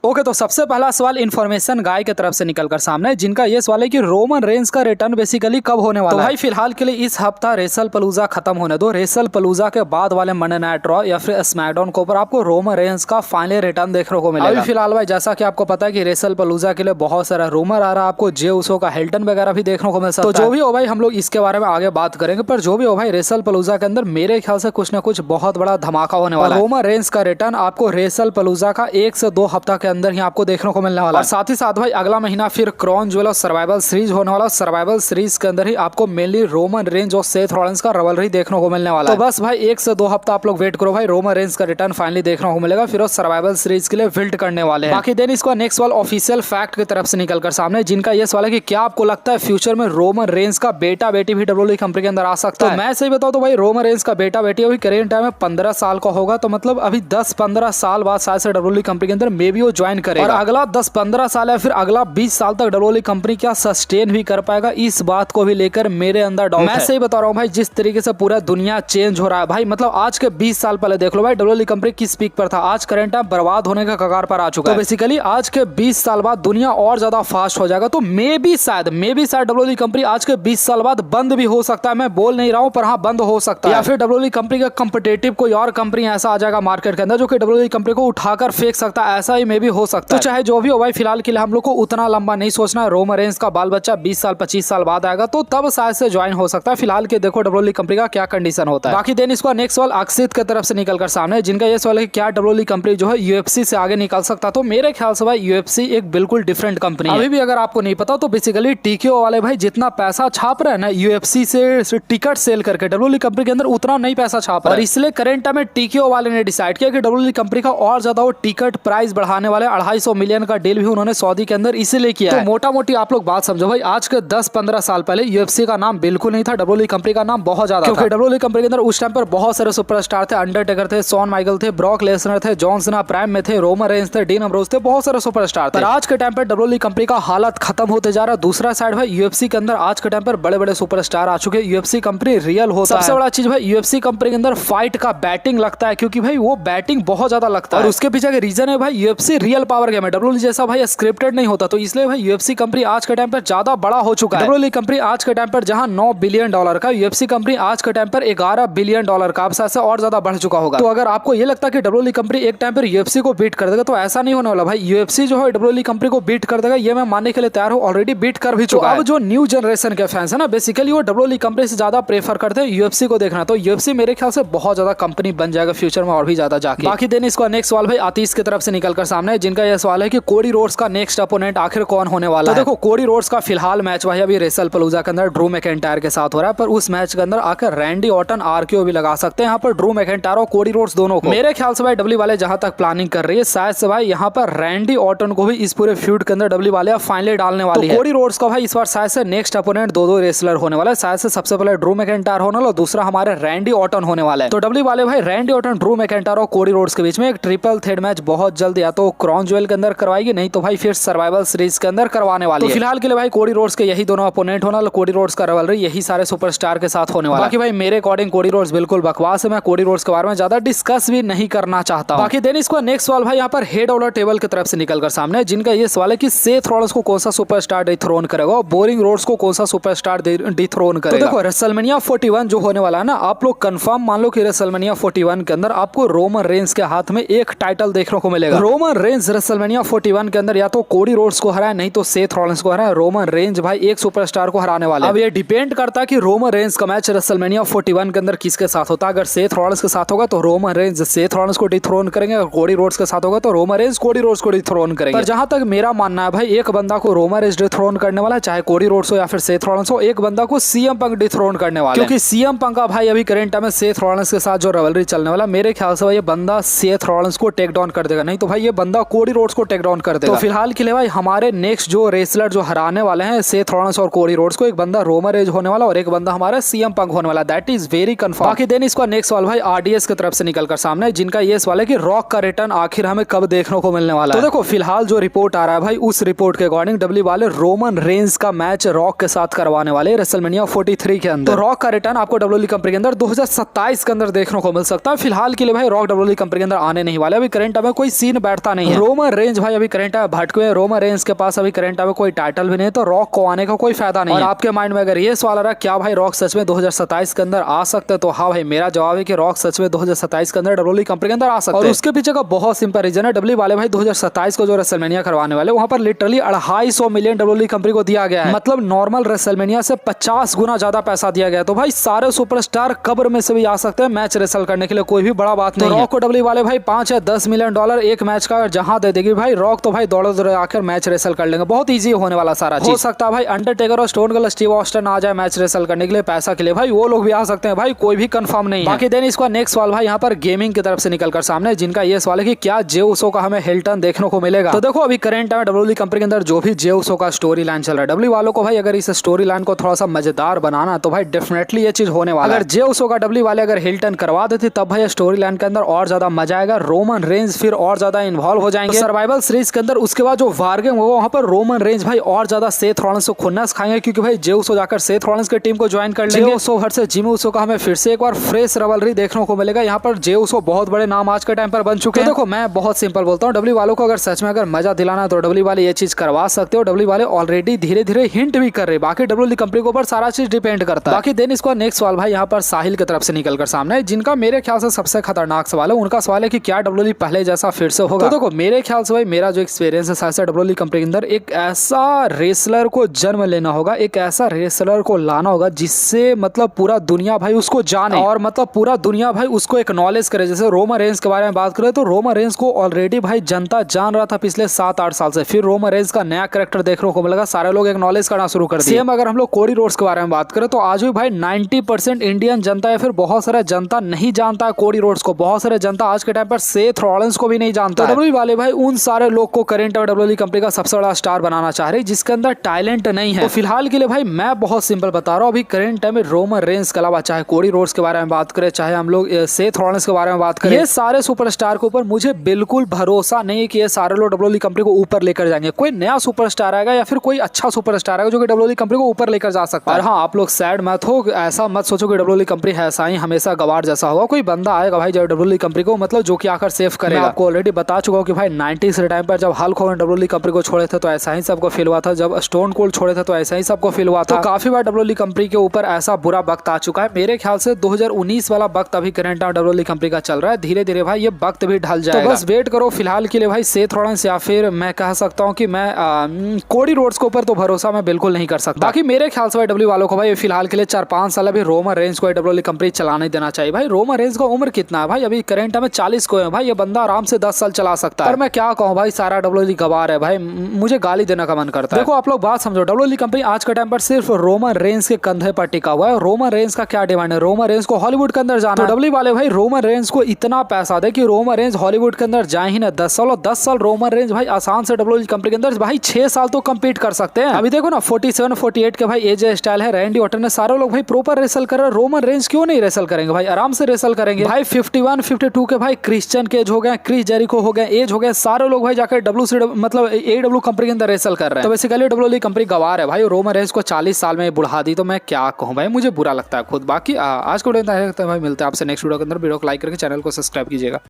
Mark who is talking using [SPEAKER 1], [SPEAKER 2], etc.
[SPEAKER 1] Okay, तो सबसे पहला सवाल इन्फॉर्मेशन गाय की तरफ से निकलकर सामने, जिनका ये सवाल है कि रोमन रेंज का रिटर्न बेसिकली कब होने वाला है। तो भाई फिलहाल के लिए इस हफ्ता रेसल पलूजा खत्म होने दो। रेसल पलूजा के बाद वाले मंडे नाइट रॉ या फिर स्मैकडाउन के ऊपर आपको रोमन रेंज का फाइनल रिटर्न देखने को मिलेगा। अभी फिलहाल भाई जैसा कि आपको पता है कि रेसल पलूजा के लिए बहुत सारा रूमर आ रहा है, आपको जे उसो का हिल्टन वगैरह भी देखने को मिल सकता है। तो जो भी हो भाई हम लोग इसके बारे में आगे बात करेंगे, पर जो भी हो भाई रेसल पलूजा के अंदर मेरे ख्याल से कुछ ना कुछ बहुत बड़ा धमाका होने वाला है। रोमन रेंज का रिटर्न आपको रेसल पलूजा का 1 से 2 हफ्ता के अंदर ही आपको देखने को मिलने वाला है। और साथ ही साथ भाई अगला महीना फिर क्राउन ज्वेल और सर्वाइवल सीरीज होने वाला। सर्वाइवल सीरीज के अंदर ही आपको मेनली रोमन रेंज और सेथ रॉलिंस का रिवलरी देखने को मिलने वाला है। तो बस भाई 1 से 2 हफ्ता आप लोग वेट करो भाई, रोमन रेंज का रिटर्न फाइनली देखने को मिलेगा। फिर सर्वाइवल सीरीज के लिए बिल्ड करने वाले हैं। बाकी देन इसका नेक्स्ट सवाल ऑफिशियल फैक्ट की तरफ से निकलकर सामने, जिनका ये सवाल है कि क्या आपको लगता है फ्यूचर में रोमन रेंज का बेटा बेटी भी डब्ल्यूडब्ल्यूई कंपनी के अंदर आ सकता है। मैं सही बताऊं तो भाई रोमन रेंज का बेटा बेटी अभी करेंट टाइम में 15 साल का होगा, तो मतलब अभी 10-15 साल बाद शायद से डब्ल्यूडब्ल्यूई कंपनी के अंदर मे बी वो ज्वाइन करेगा। और अगला 10-15 साल या फिर अगला 20 साल तक डब्ल्यूडब्ल्यूई कंपनी क्या सस्टेन भी कर पाएगा, इस बात को भी लेकर मेरे अंदर डाउट है। मैं सही बता रहा हूँ भाई, जिस तरीके से पूरा दुनिया चेंज हो रहा है भाई, मतलब आज के 20 साल पहले देख लो भाई डब्ल्यूडब्ल्यूई कंपनी किस पीक पर था, आज करंट टाइम बर्बाद होने का कगार पर आ चुका है। तो बेसिकली आज के 20 साल बाद दुनिया और ज्यादा फास्ट हो जाएगा। तो मे बी शायद डब्ल्यूडब्ल्यूई कंपनी आज के 20 साल बाद बंद भी हो सकता है। मैं बोल नहीं रहा हूँ, पर हाँ बंद हो सकता है। या फिर डब्ल्यूडब्ल्यूई कंपनी का कंपिटेटिव कोई और कंपनी ऐसा आ जाएगा मार्केट के अंदर जो कि डब्ल्यूडब्ल्यूई कंपनी को उठाकर फेंक सकता है, ऐसा ही मे भी हो सकता है। तो चाहे जो भी हो भाई, फिलहाल के लिए हम लोग को उतना लंबा नहीं सोचना है। रोमन रेंज का बाल बच्चा 20 साल 25 साल बाद आएगा, तो तब शायद से ज्वाइन हो सकता है। फिलहाल के देखो डब्ल्यूडब्ल्यूई कंपनी का क्या कंडीशन होता है। बाकी देन इसका नेक्स्ट सवाल अक्षित की तरफ से निकलकर सामने, जिनका ये सवाल है कि क्या डब्ल्यूडब्ल्यूई कंपनी जो है यूएफसी से आगे निकल सकता। तो मेरे ख्याल से भाई यूएफसी एक बिल्कुल डिफरेंट कंपनी है। अभी भी अगर आपको नहीं पता तो बेसिकली टीकेओ वाले भाई जितना पैसा छाप रहे हैं ना यूएफसी से टिकट सेल करके, डब्ल्यूडब्ल्यूई कंपनी के अंदर उतना नहीं पैसा छाप रहा है। और इसलिए करंट टाइम में टीकेओ वाले ने डिसाइड किया कि डब्ल्यूडब्ल्यूई कंपनी का और ज्यादा वो टिकट प्राइस बढ़ाने वाले 250 मिलियन का डील भी उन्होंने सऊदी के अंदर इसीलिए किया है। तो मोटा मोटी आप लोग बात समझो भाई, आज के 10-15 साल पहले यूएफसी का नाम बिल्कुल नहीं था, डब्ल्यूडब्ल्यूई कंपनी का नाम बहुत ज्यादा था। क्योंकि डब्ल्यूडब्ल्यूई कंपनी के अंदर उस टाइम पर बहुत सारे सुपरस्टार थे, अंडरटेकर थे, शॉन माइकल थे, ब्रॉक लेसनर थे, जॉन सीना प्राइम में थे, रोमन रेंज थे, डीन अम्ब्रोज थे, बहुत सारे सुपरस्टार थे। पर आज के टाइम पर डब्ल्यूडब्ल्यूई कंपनी का हालत खत्म होते जा रहा है। दूसरा साइड भाई यूएफसी के अंदर आज के टाइम पर बड़े बड़े सुपरस्टार आ चुके हैं। यूएफसी कंपनी रियल होता है। सबसे बड़ा चीज भाई यूएफसी कंपनी के अंदर फाइट का बैटिंग लगता है, क्योंकि भाई वो बैटिंग बहुत ज्यादा लगता है। और उसके पीछे का रीजन है भाई यूएफसी रियल पावर गेम है, डब्ल्यूडब्ल्यूई जैसा भाई स्क्रिप्टेड नहीं होता। तो इसलिए भाई यूएफसी कंपनी आज के टाइम पर ज्यादा बड़ा हो चुका है। डब्ल्यूडब्ल्यूई कंपनी आज के टाइम पर जहां $9 बिलियन का, यूएफसी कंपनी आज के टाइम पर $11 बिलियन का, अब से और ज्यादा बढ़ चुका होगा। तो अगर आपको ये लगता है कि डब्ल्यूडब्ल्यूई कंपनी एक टाइम पर यूएफसी को बीट कर देगा, तो ऐसा नहीं होने वाला भाई। यूएफसी जो है डब्ल्यूडब्ल्यूई कंपनी को बीट कर देगा, ये मैं मानने के लिए तैयार हूं, ऑलरेडी बीट कर भी चुका है। अब जो न्यू जनरेशन के फैंस है ना, बेसिकली वो डब्ल्यूडब्ल्यूई कंपनी से ज्यादा प्रेफर करते हैं यूएफसी को देखना। तो यूएफसी मेरे ख्याल से बहुत ज्यादा कंपनी बन जाएगा फ्यूचर में और भी ज्यादा जाके। बाकी देन इसका नेक्स्ट सवाल भाई आतिश की तरफ से निकलकर सामने, जिनका यह सवाल है कि कोडी रोड्स का नेक्स्ट अपोनेंट आखिर कौन होने वाला है। तो देखो कोडी रोड्स का फिलहाल मैच भाई अभी रेसल पलूजा के अंदर ड्रू मैकिंटायर के साथ हो रहा है, पर उस मैच के अंदर आकर रैंडी ऑर्टन आरकेओ भी लगा सकते हैं यहाँ पर ड्रू मैकिंटायर और कोडी रोड्स दोनों को। मेरे ख्याल से भाई डब्ल्यू वाले जहां तक प्लानिंग कर रही है, शायद से भाई यहाँ पर रैंडी ऑर्टन को भी इस पूरे फ्यूड के अंदर डब्ल्यू वाले फाइनली डालने वाली है। कोडी रोड्स का भाई इस बार शायद से नेक्स्ट अपोनेंट दो रेसलर होने वाला है। शायद से सबसे पहले ड्रू मैकिंटायर होने वाला, दूसरा हमारे रैंडी ऑर्टन होने वाला है। तो डब्ल्यू वाले भाई रैंडी ऑर्टन, ड्रू मैकिंटायर और कोडी रोड्स के बीच में एक ट्रिपल थ्रेड मैच बहुत जल्द या तो क्राउन ज्वेल के अंदर करवाएगी, नहीं तो भाई फिर सर्वाइवल सीरीज के अंदर करवाने वाली है। तो फिलहाल के लिए भाई कोडी रोड्स के यही दोनों अपोनेंट होने वाला, कोडी रोड्स का रिवलरी यही सारे सुपरस्टार के साथ होने वाला। बाकी भाई मेरे अकॉर्डिंग कोडी रोड्स बिल्कुल बकवास है, मैं कोडी रोड्स के बारे में ज्यादा डिस्कस भी नहीं करना चाहता हूं। बाकी देन इसका नेक्स्ट सवाल भाई यहाँ पर हेड ऑफ द टेबल की तरफ से निकलकर सामने, जिनका ये सवाल है कि सेथ रॉलिंस को कौन सा सुपरस्टार डिथ्रोन करेगा और बोरिंग रोड्स को कौन सा सुपरस्टार डिथ्रोन करेगा। तो देखो रेसलमेनिया 41 जो होने वाला है ना, आप लोग कंफर्म मान लो कि रेसलमेनिया 41 के अंदर आपको रोमन रेंज के हाथ में एक टाइटल देखने को मिलेगा। रोमन रेंज रेसलमेनिया 41 के अंदर या तो कोडी रोड्स को हराए, नहीं तो सेथ रॉलिंस को हराए। रोमन रेंज भाई एक सुपरस्टार को हराने वाला है। अब ये डिपेंड करता है कि रोमन रेंज का मैच रेसलमेनिया 41 के अंदर किसके साथ होता है। अगर सेथ रॉलिंस के साथ होगा तो रोमन रेंज सेथ रॉलिंस को डिथ्रोन करेंगे, अगर कोडी रोड्स के साथ होगा तो रोमन रेंज कोडी रोड्स को डिथ्रोन करेंगे। पर जहां तक मेरा मानना है भाई, एक बंदा को रोमन रेंज डिथ्रोन करने वाला है, चाहे कोडी रोड्स हो या फिर सेथ रॉलिंस हो, एक बंदा को सीएम पंक डिथ्रोन करने वाला है। क्योंकि सीएम पंक का भाई अभी करंट टाइम में सेथ रॉलिंस के साथ जो रिवलरी चलने वाला, मेरे ख्याल से भाई ये बंदा सेथ रॉलिंस को टेक डाउन कर देगा, नहीं तो भाई ये बंदा कोडी रोड्स को टेक डाउन कर देगा। तो फिलहाल के लिए भाई हमारे नेक्स्ट जो रेसलर जो हराने वाले हैं सेथ रॉलिंस और कोडी रोड्स को, एक बंदा रोमन रेंज होने वाला और एक बंदा हमारा सीएम पंक होने वाला, दैट इज वेरी कंफर्म। बाकी देन इसका नेक्स्ट सवाल भाई आरडीएस की तरफ से निकलकर सामने, जिनका ये सवाल है कि रॉक का रिटर्न आखिर हमें कब देखने को मिलने वाला है। तो देखो फिलहाल जो रिपोर्ट आ रहा है भाई, उस रिपोर्ट के अकॉर्डिंग डब्ल्यू वाले रोमन रेंज का मैच रॉक के साथ करवाने वाले रेसलमेनिया 43 के अंदर। तो रॉक का रिटर्न आपको डब्ल्यूडब्ल्यूई कंपनी के अंदर 2027 के अंदर देखने को मिल सकता है। फिलहाल के लिए भाई रॉक डब्ल्यूडब्ल्यूई कंपनी के अंदर आने नहीं वाले, अभी करंट में कोई सीन बैठता नहीं है। है। रोमन रेंज भाई अभी करंट में भटके हुए, रोमन रेंज के पास अभी करंट में कोई टाइटल भी नहीं, तो रॉक को आने का कोई फायदा नहीं है। और आपके माइंड में अगर ये सवाल आ रहा है क्या भाई रॉक सच में 2027 के अंदर आ सकते हैं, तो हाँ भाई मेरा जवाब है कि रॉक सच में 2027 के अंदर डब्ल्यूडब्ल्यूई कंपनी के अंदर आ सकते हैं। और उसके पीछे का बहुत सिंपल रीजन है, डब्ल्यूडब्ल्यूई वाले भाई 2027 को जो रेसलमेनिया करवाने वाले वहां पर लिटरली 250 मिलियन डब्ल्यूडब्ल्यूई कंपनी को दिया गया है, मतलब नॉर्मल रेसलमेनिया से 50 गुना ज्यादा पैसा दिया गया है। तो भाई सारे सुपरस्टार कब्र में से भी आ सकते हैं मैच रेसल करने के लिए, कोई भी बड़ा बात नहीं है। रॉक को डब्ल्यूडब्ल्यूई वाले भाई 5 या 10 मिलियन डॉलर एक मैच का जहां दे देगी भाई रॉक, तो भाई दौड़ दौड़ आकर मैच रेसल कर लेंगे, बहुत ईजी होने वाला सारा चीज। हो सकता है भाई अंडरटेकर और स्टोन कोल्ड स्टीव ऑस्टिन आ जाए मैच रेसल करने के लिए पैसा के लिए, भाई वो लोग भी आ सकते हैं भाई, कोई भी कंफर्म नहीं है। बाकी देन इसका नेक्स्ट सवाल भाई यहाँ पर गेमिंग की तरफ से निकलकर सामने, जिनका ये सवाल है कि क्या जे उसो का हमें हिल्टन देखने को मिलेगा। तो देखो अभी करंट टाइम डब्ल्यूडब्ल्यूई कंपनी के अंदर जो भी जे उसो का स्टोरी लाइन चल रहा है, डब्ल्यू वालों को भाई अगर इस स्टोरी लाइन को थोड़ा सा मजेदार बनाना तो भाई डेफिनेटली ये चीज होने वाला है। अगर जे उसो का डब्ल्यू वाले अगर हिल्टन करवा देते तब भाई स्टोरी लाइन के अंदर और ज्यादा मजा आएगा, रोमन रेंज फिर और ज्यादा इन्वॉल्व हो जाएंगे सर्वाइवल सीरीज के अंदर। उसके बाद जो वार गेम होगा वहां पर रोमन रेंज भाई और ज्यादा सेथ रॉलिंस को खुन्नस खाएंगे, क्योंकि भाई जे उसो जाकर सेथ रॉलिंस की टीम को ज्वाइन कर लेंगे। जे उसो वर्सेस जिमी उसो का हमें फिर से एक बार फ्रेश रवलरी देखने को मिलेगा। यहाँ पर जे उसो बहुत बड़े नाम आज के टाइम पर बन चुके हैं। देखो मैं बहुत सिंपल बोलता हूँ, डब्ल्यू वालों को अगर सच में अगर मजा दिलाना है तो डब्ल्यू वाले ये चीज करवा सकते हो। डब्ल्यू वाले ऑलरेडी धीरे धीरे हिंट भी कर रहे, बाकी डब्ल्यू कंपनी के ऊपर सारा चीज डिपेंड करता है। बाकी देन इसका नेक्स्ट सवाल भाई यहाँ पर साहिल की तरफ से निकलकर सामने, जिनका मेरे ख्याल से सबसे खतरनाक सवाल है। उनका सवाल है कि क्या डब्ल्यू पहले जैसा फिर से होगा। तो देखो मेरे ख्याल से भाई मेरा जो एक्सपीरियंस है शायद डब्ल्यू कंपनी के अंदर एक ऐसा रेसलर को जन्म लेना होगा, एक ऐसा रेसलर को लाना होगा जिससे मतलब पूरा दुनिया भाई उसको जाने और मतलब पूरा दुनिया भाई उसको एक्नॉलेज करे। जैसे रोमन रेंज के बारे में बात करें तो रोमन रेंज को ऑलरेडी भाई जनता जान रहा था पिछले 7-8 साल से, फिर रोमन रेंज का नया कैरेक्टर देखने को मिलेगा, सारे लोग एक्नॉलेज करना शुरू कर दिए। सेम अगर हम लोग कोडी रोड्स के बारे में बात करें तो आज भी भाई 90% इंडियन जनता या फिर बहुत सारा जनता नहीं जानता है कोडी रोड्स को, बहुत सारे जनता आज के टाइम पर सेथ रॉलिंस को भी नहीं जानता। तो डब्ल्यू वाले भाई उन सारे लोग को करंट और डब्ल्यू कंपनी का सबसे बड़ा स्टार बनाना चाह रहे हैं जिसके अंदर टैलेंट नहीं है। तो फिलहाल के लिए भाई मैं बहुत सिंपल बता रहा हूँ, अभी करंट टाइम में रोमन रेंज के अलावा चाहे कोडी रोड्स के बारे में बात करें, चाहे हम लोग सेथ रॉलिंस के बारे में बात करें, ये सारे सुपरस्टार के ऊपर मुझे बिल्कुल भरोसा नहीं है कि ये सारे लोग डब्ल्यू कंपनी को ऊपर लेकर जाएंगे। कोई नया सुपरस्टार आएगा या फिर कोई अच्छा सुपरस्टार आएगा जो कि डब्ल्यू कंपनी को ऊपर लेकर जा सकता है। और हाँ आप लोग सैड मत हो, ऐसा मत सोचो कि डब्ल्यू कंपनी ऐसा ही हमेशा गवार जैसा होगा। कोई बंदा आएगा भाई जब डब्ल्यू कंपनी को मतलब जो कि आकर सेव करेगा। मैं आपको ऑलरेडी बता चुका हूँ कि भाई 90s के टाइम पर जब हल्क होगन डब्ल्यू कंपनी को छोड़े थे तो ऐसा ही सबको फील हुआ था, जब स्टोन कोल्ड छोड़े थे तो ऐसा ही सबको फील हुआ था। तो काफी बार डब्ल्यू कंपनी के ऊपर ऐसा बुरा वक्त आ चुका है। मेरे ख्याल से 2019 वाला वक्त अभी करंट डब्ल्यू कंपनी का चल रहा है, धीरे धीरे भाई ये वक्त भी ढल जाएगा। तो बस वेट करो फिलहाल के लिए भाई सेथ रॉलिंस या फिर मैं कह सकता हूँ कि मैं कोडी रोड्स के ऊपर तो भरोसा मैं बिल्कुल नहीं कर सकता। बाकी मेरे ख्याल से भाई डब्ल्यू वालों को भाई फिलहाल के लिए 4-5 साल अभी रोमन रेंज को डब्ल्यू कंपनी चलाने देना चाहिए। भाई रोमन रेंज का उम्र कितना है भाई, अभी करंट में 40 को है भाई, ये बंदा आराम से 10 साल चला सकता है। पर मैं क्या कहूँ भाई सारा डब्ल्यू गवार है भाई, मुझे गाली देने का मन करता है। देखो आप लोग बात समझो, डब्ल्यू कंपनी आज के टाइम पर सिर्फ रोमन रेंज के कंधे पर टिका हुआ है। रोमन रेंज का क्या डिमांड है, रोमन रेंज को हॉलीवुड के अंदर जाना। तो डब्ल्यू वाले भाई रोमन रेंज को इतना पैसा दे कि रोमन रेंज हॉलीवुड के अंदर जाए ही ना 10 साल, और 10 साल रोमन रेंज भाई आसान से डब्ल्यू कंपनी के अंदर भाई 6 साल तो कम्पीट कर सकते हैं। अभी देखो ना 47-48 के भाई एजे स्टाइल है, रैंडी ऑर्टन है, सारे लोग भाई प्रॉपर रेसल कर रहे हैं। रोमन रेंज क्यों नहीं रेसल करेंगे भाई, आराम से रेसल करेंगे भाई। 51-52 के भाई क्रिश्चियन के एज हो गए, क्रिस जेरिको हो गए, एज हो गए, सारे लोग भाई जाकर मतलब AEW कंपनी के अंदर रेसल कर रहे हैं। तो बेसिकली डब्ल्यू कंपनी गवार है भाई, रोमन रेंज को 40 साल में बुढ़ा दी। तो मैं क्या कहूँ भाई, मुझे बुरा लगता है खुद। बाकी आज को भाई मिलते हैं आपसे नेक्स्ट वीडियो के अंदर। वीडियो को लाइक करके चैनल को सब्सक्राइब कीजिएगा।